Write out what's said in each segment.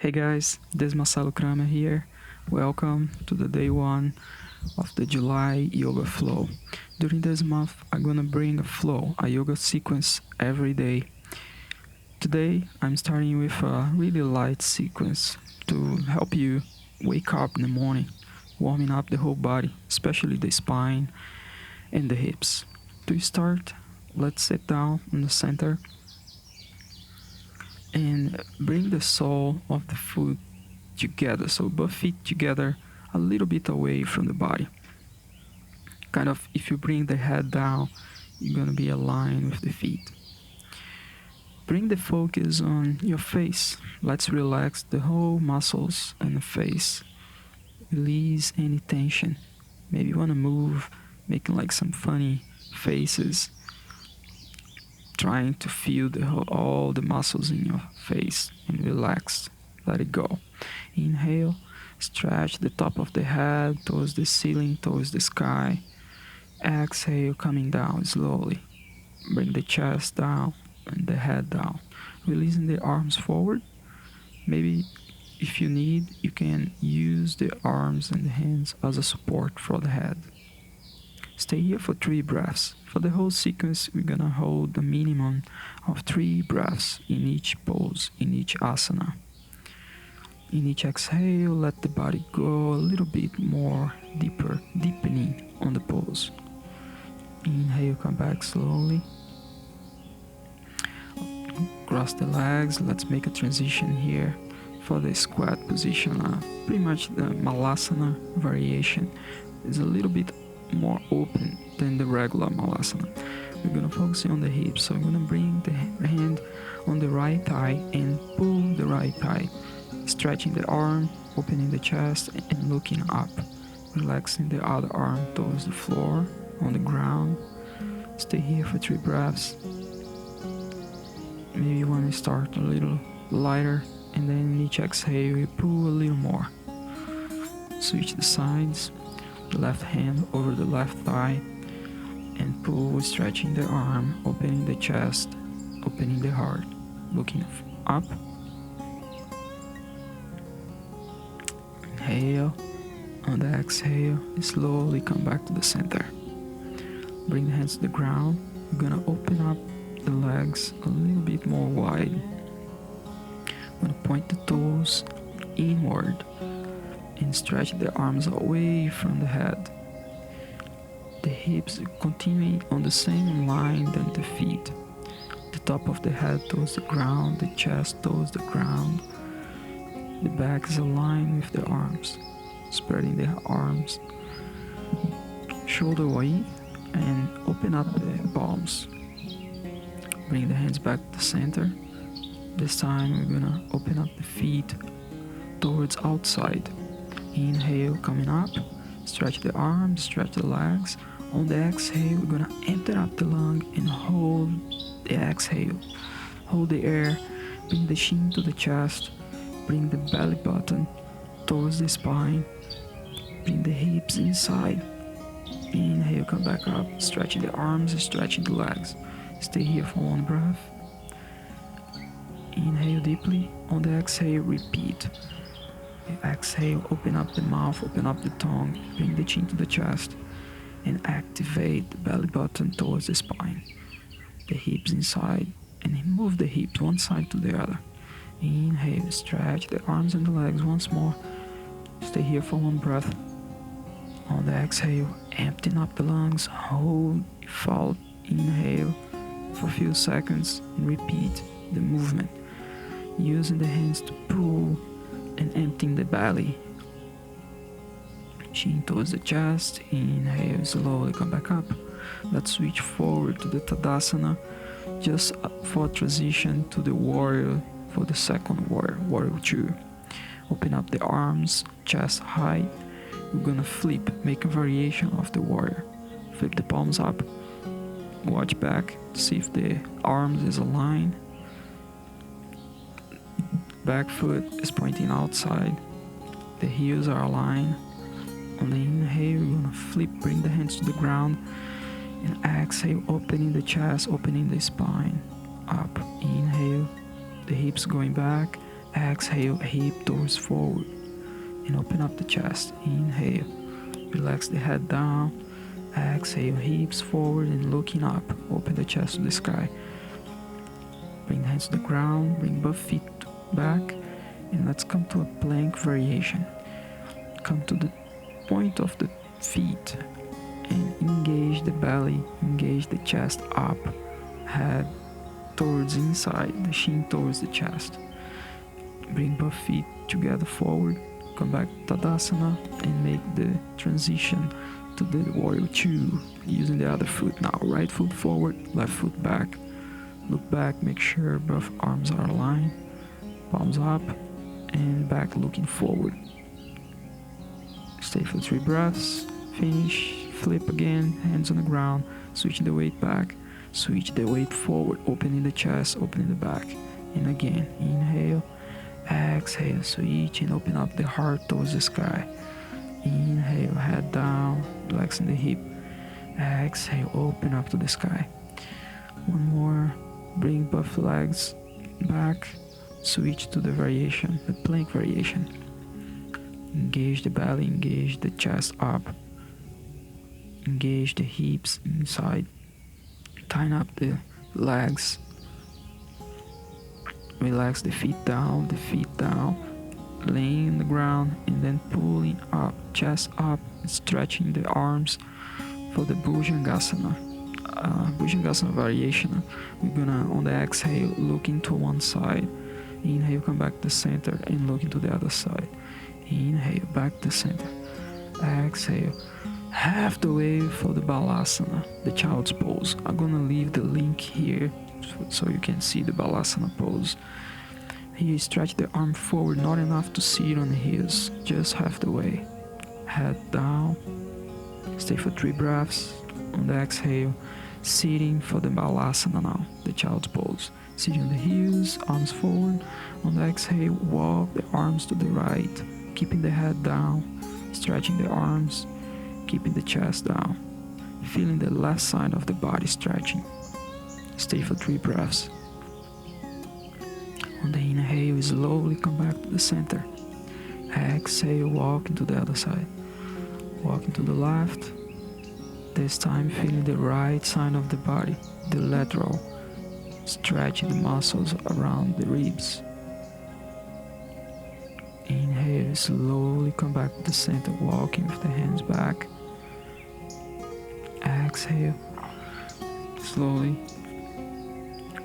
Hey guys, this is Marcelo Kramer here. Welcome to the day one of the July yoga flow. During this month, I'm gonna bring a flow, a yoga sequence every day. Today, I'm starting with a really light sequence to help you wake up in the morning, warming up the whole body, especially the spine and the hips. To start, let's sit down in the center and bring the sole of the foot together, so both feet together, a little bit away from the body. Kind of, if you bring the head down, you're gonna be aligned with the feet. Bring the focus on your face. Let's relax the whole muscles in the face. Release any tension. Maybe you wanna move, making like some funny faces, trying to feel all the muscles in your face and relax. Let it go. Inhale, stretch the top of the head towards the ceiling, towards the sky. Exhale, coming down slowly. Bring the chest down and the head down. Releasing the arms forward. Maybe if you need, you can use the arms and the hands as a support for the head. Stay here for 3 breaths. For the whole sequence, we're gonna hold a minimum of 3 breaths in each pose, in each asana. In each exhale, let the body go a little bit more deeper, deepening on the pose. Inhale, come back slowly. Cross the legs. Let's make a transition here for the squat position. Pretty much the malasana variation is a little bit more open than the regular malasana. We're gonna focus on the hips, so I'm gonna bring the hand on the right thigh and pull the right thigh, stretching the arm, opening the chest and looking up, relaxing the other arm towards the floor, on the ground. Stay here for 3 breaths. Maybe you want to start a little lighter, and then in each exhale you pull a little more. Switch the sides, the left hand over the left thigh, and pull, stretching the arm, opening the chest, opening the heart, looking up. Inhale. On the exhale, slowly come back to the center. Bring the hands to the ground. You're gonna open up the legs a little bit more wide. I'm gonna point the toes inward and stretch the arms away from the head. The hips continuing on the same line than the feet. The top of the head towards the ground, the chest towards the ground. The back is aligned with the arms. Spreading the arms shoulder width and open up the palms. Bring the hands back to the center. This time we're gonna open up the feet towards outside. Inhale, coming up. Stretch the arms, stretch the legs. On the exhale, we're gonna empty up the lung and hold the exhale. Hold the air. Bring the chin to the chest. Bring the belly button towards the spine. Bring the hips inside. Inhale, come back up, stretching the arms, stretching the legs. Stay here for 1 breath. Inhale deeply. On the exhale, repeat. Exhale, open up the mouth, open up the tongue, bring the chin to the chest, and activate the belly button towards the spine. The hips inside, and move the hips one side to the other. Inhale, stretch the arms and the legs once more. Stay here for 1 breath. On the exhale, emptying up the lungs, hold, fall, inhale for a few seconds and repeat the movement. Using the hands to pull and emptying the belly. Chin towards the chest, inhale, slowly come back up. Let's switch forward to the Tadasana, just for transition to the warrior, for the second warrior, warrior 2. Open up the arms, chest high. We're gonna flip, make a variation of the warrior. Flip the palms up, watch back to see if the arms is aligned. Back foot is pointing outside. The heels are aligned. On the inhale, we're gonna flip, bring the hands to the ground, and exhale, opening the chest, opening the spine. Up, inhale, the hips going back. Exhale, hip towards forward and open up the chest. Inhale, relax the head down. Exhale, hips forward and looking up. Open the chest to the sky. Bring the hands to the ground, bring both feet back, and let's come to a plank variation. Come to the point of the feet and engage the belly, engage the chest up, head towards inside, the shin towards the chest. Bring both feet together forward, come back to Tadasana and make the transition to the warrior 2 using the other foot now. Right foot forward, left foot back. Look back, make sure both arms are aligned, palms up and back looking forward. Stay for 3 breaths, finish, flip again, hands on the ground, switching the weight back, switch the weight forward, opening the chest, opening the back, and again, inhale, exhale, switch and open up the heart towards the sky. Inhale, head down, relaxing the hip, exhale, open up to the sky. One more, bring both legs back, switch to the variation, the plank variation. Engage the belly, engage the chest up, engage the hips inside, tighten up the legs, relax the feet down, laying on the ground and then pulling up, chest up, stretching the arms for the Bhujangasana. Bhujangasana variation. We're gonna, on the exhale, look into one side. Inhale, come back to the center and look into the other side. Inhale, back to center. Exhale, half the way for the Balasana, the child's pose. I'm gonna leave the link here so you can see the Balasana pose. Here, stretch the arm forward, not enough to sit on the heels, just half the way. Head down, stay for 3 breaths. On the exhale, sitting for the Balasana now, the child's pose. Sitting on the heels, arms forward. On the exhale, walk the arms to the right, keeping the head down, stretching the arms, keeping the chest down, feeling the left side of the body stretching. Stay for 3 breaths. On the inhale, slowly come back to the center. Exhale, walk into the other side. Walking to the left. This time feeling the right side of the body, the lateral, stretching the muscles around the ribs. Inhale, slowly come back to the center, walking with the hands back. Exhale, slowly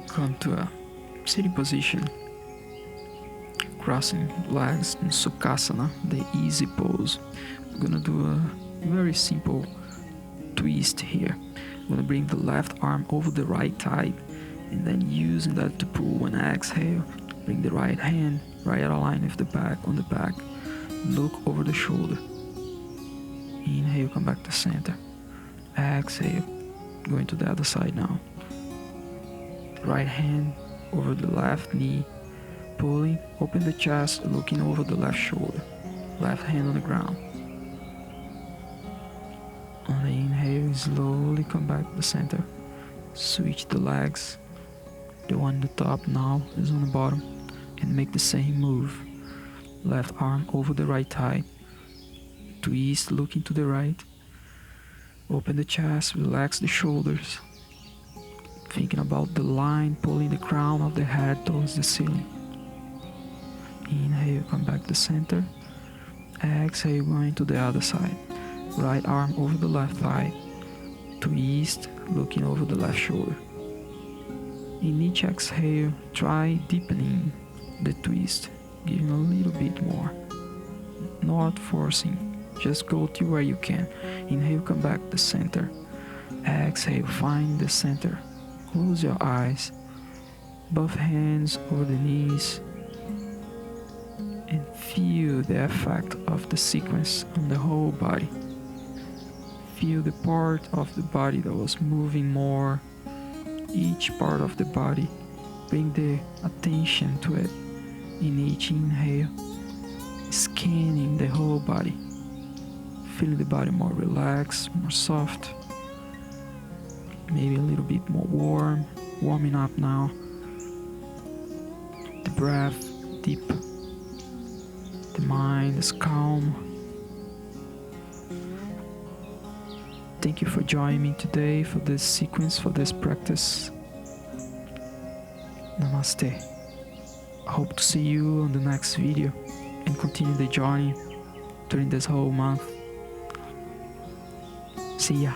come to a sitting position, crossing legs in Sukhasana, the easy pose. We're gonna do a very simple twist here. I'm gonna bring the left arm over the right thigh and then using that to pull. When I exhale, bring the right hand right aligned with the back, on the back. Look over the shoulder. Inhale, come back to center. Exhale, going to the other side now. Right hand over the left knee, pulling, open the chest, looking over the left shoulder. Left hand on the ground. On the inhale, slowly come back to the center. Switch the legs. The one on the top now is on the bottom. And make the same move. Left arm over the right thigh. Twist, looking to the right. Open the chest, relax the shoulders. Thinking about the line, pulling the crown of the head towards the ceiling. Inhale, come back to center. Exhale, going to the other side. Right arm over the left thigh. Twist, looking over the left shoulder. In each exhale, try deepening the twist, giving a little bit more. Not forcing, just go to where you can. Inhale, come back to center. Exhale, find the center. Close your eyes. Both hands over the knees. And feel the effect of the sequence on the whole body. Feel the part of the body that was moving more. Each part of the body, bring the attention to it. In each inhale, scanning the whole body. Feeling the body more relaxed, more soft. Maybe a little bit more warm, warming up now. The breath deep. The mind is calm. Thank you for joining me today for this sequence, for this practice. Namaste. I hope to see you on the next video and continue the journey during this whole month. See ya.